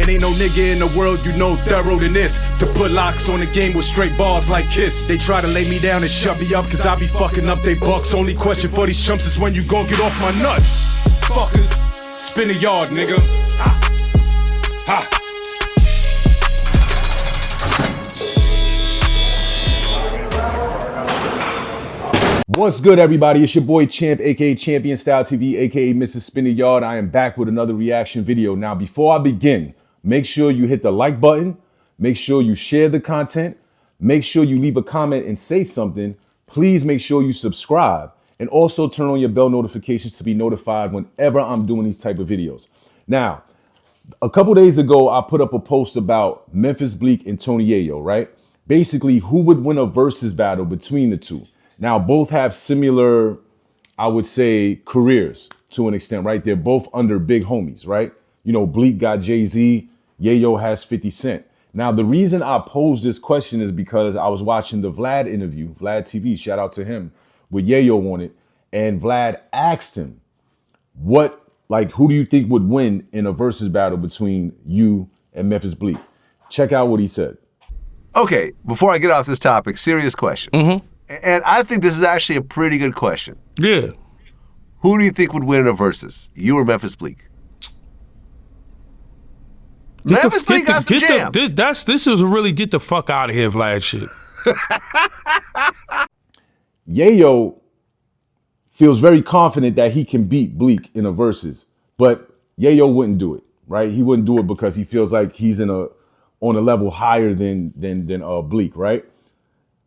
And ain't no nigga in the world you know thorough than this. To put locks on the game with straight bars like Kiss. They try to lay me down and shut me up, cause I be fucking up they bucks. Only question for these chumps is when you gon' get off my nuts. Fuckers, spin a yard, nigga. Ha. Ha. What's good, everybody? It's your boy Champ, aka Champion Style TV, aka Mr. Spin the Yard. I am back with another reaction video. Now, before I begin, make sure you hit the like button, make sure you share the content, make sure you leave a comment and say something. Please make sure you subscribe and also turn on your bell notifications to be notified whenever I'm doing these type of videos. Now, a couple days ago, I put up a post about Memphis, Bleek, and Tony Yayo, right? Basically, who would win a versus battle between the two? Now, both have similar, I would say, careers to an extent, right? They're both under big homies, right? You know, Bleek got Jay-Z, Yayo has 50 Cent. Now, the reason I posed this question is because I was watching the Vlad interview, Vlad TV, shout out to him, with Yayo on it. And Vlad asked him, who do you think would win in a versus battle between you and Memphis Bleek? Check out what he said. Okay, before I get off this topic, serious question. Mm-hmm. And I think this is actually a pretty good question. Yeah. Who do you think would win in a versus? You or Memphis Bleek? Memphis Bleek got some jams. This is really get the fuck out of here, Vlad shit. Yayo feels very confident that he can beat Bleek in a versus, but Yayo wouldn't do it, right? He wouldn't do it because he feels like he's on a level higher than Bleek, right?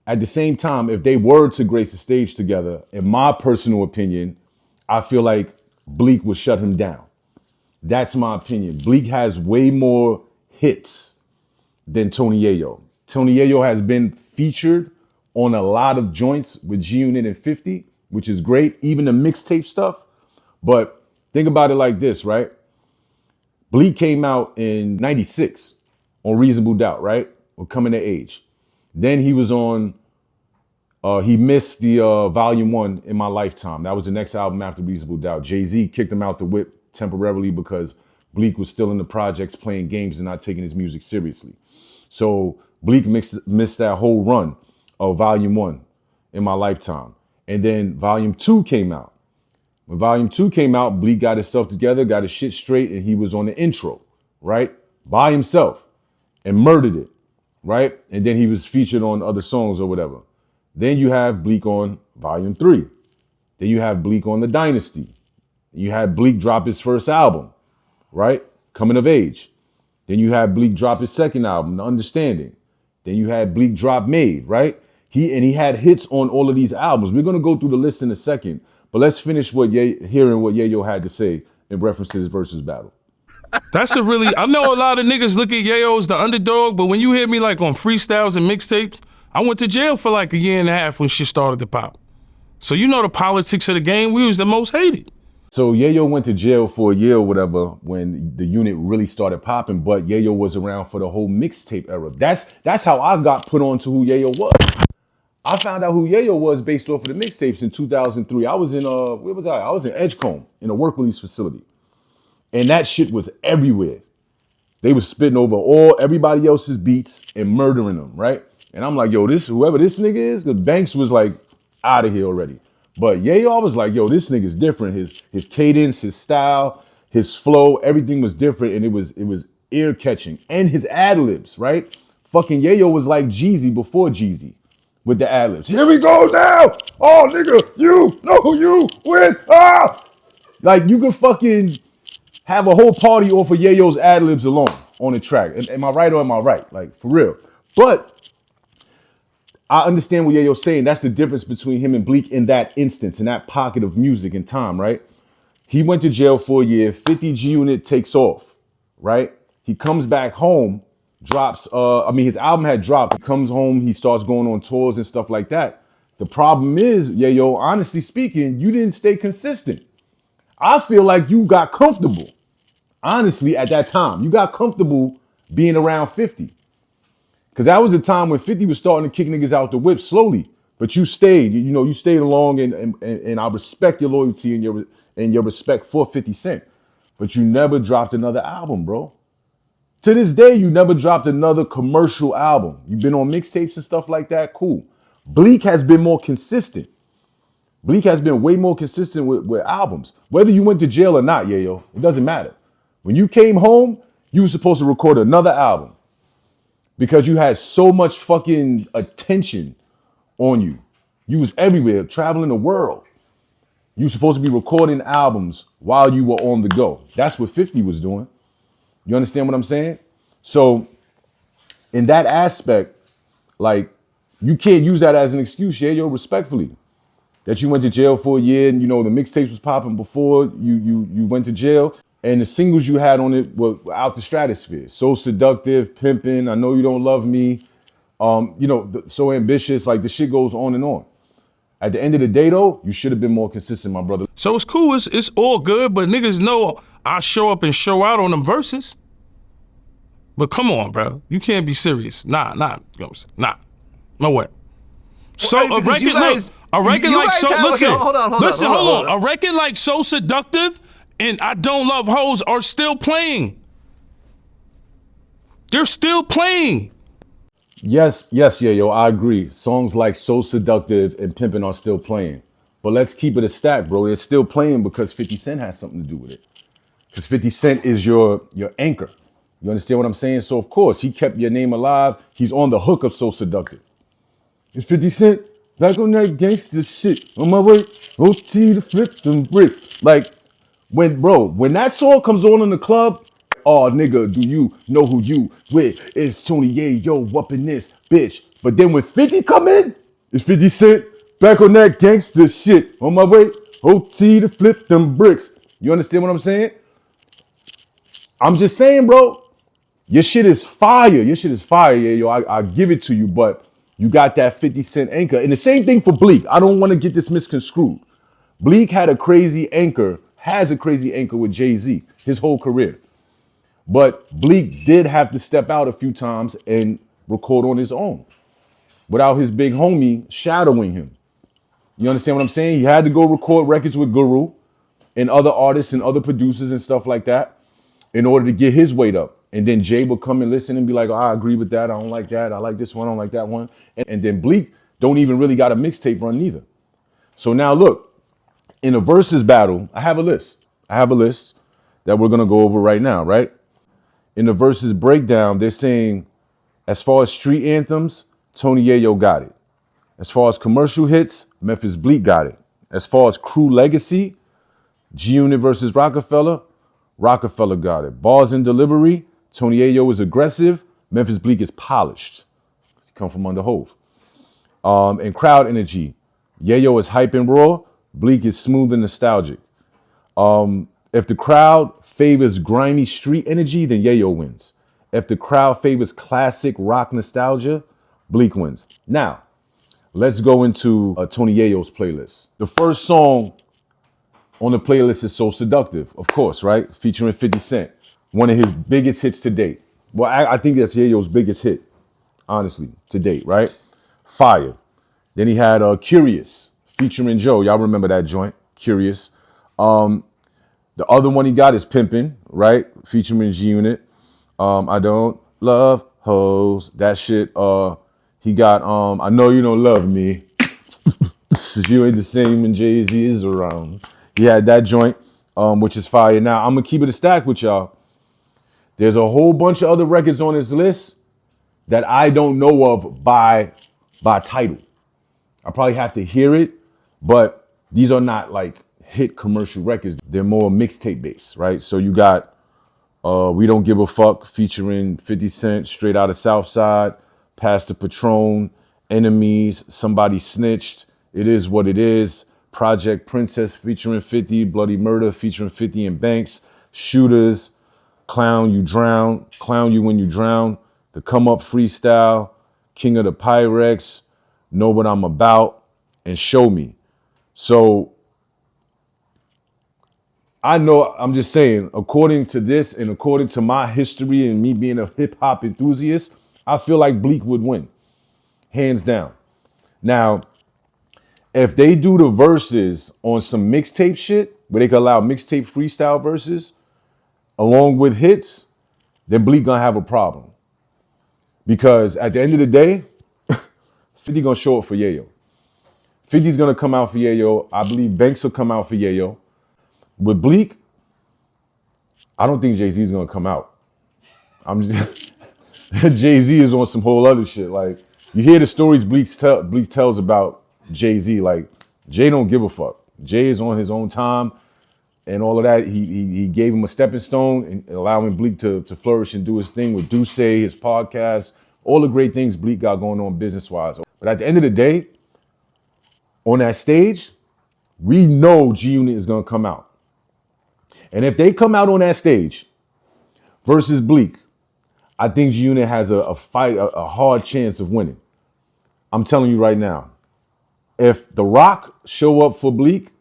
At the same time, if they were to grace the stage together, in my personal opinion, I feel like Bleek would shut him down. That's my opinion. Bleek has way more hits than Tony Yayo. Tony Yayo has been featured on a lot of joints with G-Unit and 50, which is great, even the mixtape stuff. But think about it like this, right? Bleek came out in 96 on Reasonable Doubt, right? Or Coming to Age. Then he was on, he missed the Volume 1 In My Lifetime. That was the next album after Reasonable Doubt. Jay-Z kicked him out the whip temporarily because Bleek was still in the projects playing games and not taking his music seriously. So Bleek missed that whole run of Volume 1 In My Lifetime. And then Volume 2 came out. When Volume 2 came out, Bleek got himself together, got his shit straight, and he was on the intro, right? By himself and murdered it. Right? And then he was featured on other songs or whatever. Then you have Bleek on Volume 3. Then you have Bleek on The Dynasty. You had Bleek drop his first album, right? Coming of Age. Then you had Bleek drop his second album, The Understanding. Then you had Bleek drop Made, right? He had hits on all of these albums. We're going to go through the list in a second, but let's finish hearing what Yayo had to say in reference to his versus battle. I know a lot of niggas look at Yayo as the underdog, but when you hear me like on freestyles and mixtapes, I went to jail for like a year and a half when shit started to pop. So you know the politics of the game, we was the most hated. So Yayo went to jail for a year or whatever when the unit really started popping, but Yayo was around for the whole mixtape era. That's how I got put on to who Yayo was. I found out who Yayo was based off of the mixtapes in 2003. I was in, where was I? I was in Edgecombe in a work release facility. And that shit was everywhere. They was spitting over everybody else's beats and murdering them, right? And I'm like, yo, whoever this nigga is, the Banks was like out of here already. But Yayo, I was like, yo, this nigga's different. His cadence, his style, his flow, everything was different, and it was ear catching. And his ad libs, right? Fucking Yayo was like Jeezy before Jeezy with the ad libs. Here we go now. Oh, nigga, you know who you win. Ah, like you could fucking have a whole party off of Yayo's ad-libs alone on the track. Am I right or am I right? Like, for real. But I understand what Yayo's saying. That's the difference between him and Bleek in that instance, in that pocket of music and time, right? He went to jail for a year. 50 G-Unit takes off, right? He comes back home, his album had dropped. He comes home, he starts going on tours and stuff like that. The problem is, Yayo, honestly speaking, you didn't stay consistent. I feel like you got comfortable. Honestly, at that time, you got comfortable being around 50. Because that was the time when 50 was starting to kick niggas out the whip slowly. But you stayed, you stayed along, and I respect your loyalty and your respect for 50 Cent. But you never dropped another album, bro. To this day, you never dropped another commercial album. You've been on mixtapes and stuff like that. Cool. Bleek has been more consistent. Bleek has been way more consistent with albums. Whether you went to jail or not, Yayo, it doesn't matter. When you came home, you were supposed to record another album because you had so much fucking attention on you. You was everywhere, traveling the world. You were supposed to be recording albums while you were on the go. That's what 50 was doing. You understand what I'm saying? So in that aspect, like, you can't use that as an excuse, Yayo, respectfully. That you went to jail for a year and, you know, the mixtapes was popping before you went to jail. And the singles you had on it were out the stratosphere. So Seductive, Pimpin', I Know You Don't Love Me, So Ambitious, like the shit goes on and on. At the end of the day, though, you should have been more consistent, my brother. So it's cool, it's all good, but niggas know I show up and show out on them verses. But come on, bro. You can't be serious. Nah. You know what I'm saying? Nah. No way. So Well, a record, you guys- look, a record you like guys so. have- Listen, okay, hold on. A record like So Seductive and I Don't Love Hoes are still playing. They're still playing. Yes, Yayo, I agree. Songs like So Seductive and Pimpin' are still playing. But let's keep it a stack, bro. It's still playing because 50 Cent has something to do with it. Because 50 Cent is your anchor. You understand what I'm saying? So, of course, he kept your name alive. He's on the hook of So Seductive. It's 50 Cent, back on that gangster shit. On my way, OT to flip them bricks. Like, when that song comes on in the club, oh, nigga, do you know who you with? It's Tony Yayo up in this bitch. But then when 50 come in, it's 50 Cent, back on that gangster shit. On my way, OT to flip them bricks. You understand what I'm saying? I'm just saying, bro, your shit is fire. Yayo. I give it to you, but you got that 50 Cent anchor. And the same thing for Bleek. I don't want to get this misconstrued. Bleek has a crazy anchor with Jay-Z his whole career. But Bleek did have to step out a few times and record on his own without his big homie shadowing him. You understand what I'm saying? He had to go record records with Guru and other artists and other producers and stuff like that in order to get his weight up. And then Jay would come and listen and be like, oh, I agree with that. I don't like that. I like this one. I don't like that one. And then Bleek don't even really got a mixtape run neither. So now look, in a versus battle, I have a list that we're going to go over right now, right? In the versus breakdown, they're saying, as far as street anthems, Tony Yayo got it. As far as commercial hits, Memphis Bleek got it. As far as crew legacy, G-Unit versus Rockefeller got it. Bars and delivery, Tony Yayo is aggressive. Memphis Bleek is polished. He come from under Hove. And crowd energy, Yayo is hype and raw. Bleek is smooth and nostalgic. If the crowd favors grimy street energy, then Yayo wins. If the crowd favors classic rock nostalgia, Bleek wins. Now, let's go into Tony Yayo's playlist. The first song on the playlist is So Seductive, of course, right? Featuring 50 Cent. One of his biggest hits to date. Well, I think that's Yayo's biggest hit, honestly, to date, right? Fire. Then he had Curious, featuring Joe. Y'all remember that joint, Curious. The other one he got is Pimpin', right? Featuring G-Unit. I Don't Love Hoes. That shit. He got I Know You Don't Love Me. You ain't the same when Jay-Z is around. He had that joint, which is fire. Now, I'm going to keep it a stack with y'all. There's a whole bunch of other records on this list that I don't know of by title. I probably have to hear it, but these are not like hit commercial records. They're more mixtape based, right? So you got We Don't Give a Fuck featuring 50 Cent, Straight Outta Southside, Pastor Patron, Enemies, Somebody Snitched, It Is What It Is, Project Princess featuring 50, Bloody Murder featuring 50 and Banks, Shooters, Clown You Drown, Clown You When You Drown, The Come Up Freestyle, King of the Pyrex, Know What I'm About, and Show Me. So I know, I'm just saying, according to this and according to my history and me being a hip hop enthusiast, I feel like Bleek would win, hands down. Now, if they do the verses on some mixtape shit, where they could allow mixtape freestyle verses along with hits, then Bleek gonna have a problem. Because at the end of the day, 50 gonna show up for Yayo. 50's gonna come out for Yayo. I believe Banks will come out for Yayo. With Bleek, I don't think Jay-Z's gonna come out. I'm just Jay-Z is on some whole other shit. Like, you hear the stories Bleek tells about Jay-Z. Like, Jay don't give a fuck. Jay is on his own time and all of that. He gave him a stepping stone and allowing Bleek to flourish and do his thing with Duce, his podcast, all the great things Bleek got going on business-wise. But at the end of the day, on that stage, we know G-Unit is gonna come out. And if they come out on that stage versus Bleek, I think G-Unit has a hard chance of winning. I'm telling you right now. If The Rock show up for Bleek,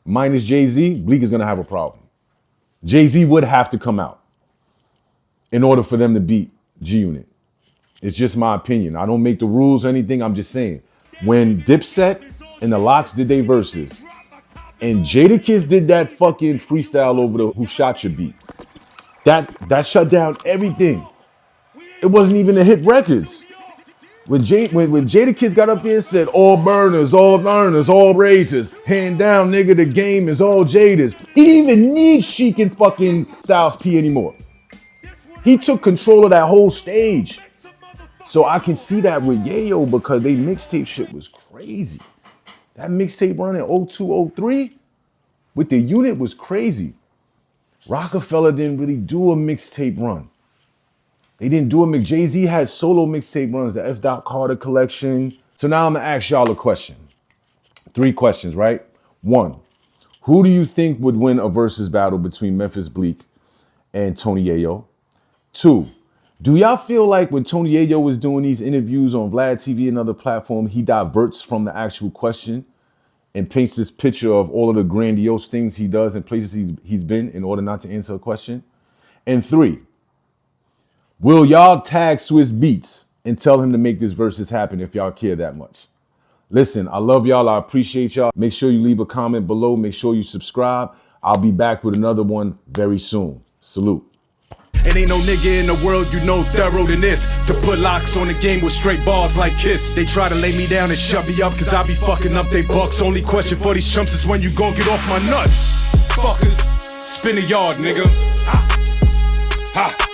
minus Jay-Z, Bleek is going to have a problem. Jay-Z would have to come out in order for them to beat G-Unit. It's just my opinion. I don't make the rules or anything. I'm just saying. When Dipset and the Lox did their verses, and Jadakiss did that fucking freestyle over the Who Shot Your beat, that shut down everything. It wasn't even a hit records. When Jadakiss got up there and said, all burners, all learners, all raisers, hand down, nigga, the game is all Jaders. He didn't even need Sheik and fucking Styles P anymore. He took control of that whole stage. So I can see that with Yayo because they mixtape shit was crazy. That mixtape run in 02, 03 with the unit was crazy. Rockefeller didn't really do a mixtape run. They didn't do a Jay-Z had solo mixtape runs, the S. Carter collection. So now I'm gonna ask y'all a question. 3 questions, right? 1, who do you think would win a versus battle between Memphis Bleek and Tony Yayo? 2, do y'all feel like when Tony Yayo was doing these interviews on Vlad TV and other platforms, he diverts from the actual question and paints this picture of all of the grandiose things he does and places he's been in order not to answer a question? And 3, will y'all tag Swiss Beats and tell him to make this versus happen if y'all care that much? Listen, I love y'all. I appreciate y'all. Make sure you leave a comment below. Make sure you subscribe. I'll be back with another one very soon. Salute. And ain't no nigga in the world you know thorough than this. To put locks on the game with straight bars like Kiss. They try to lay me down and shut me up cause I be fucking up they bucks. Only question for these chumps is when you gon' get off my nuts. Fuckers, spin a yard, nigga. Ha. Ha.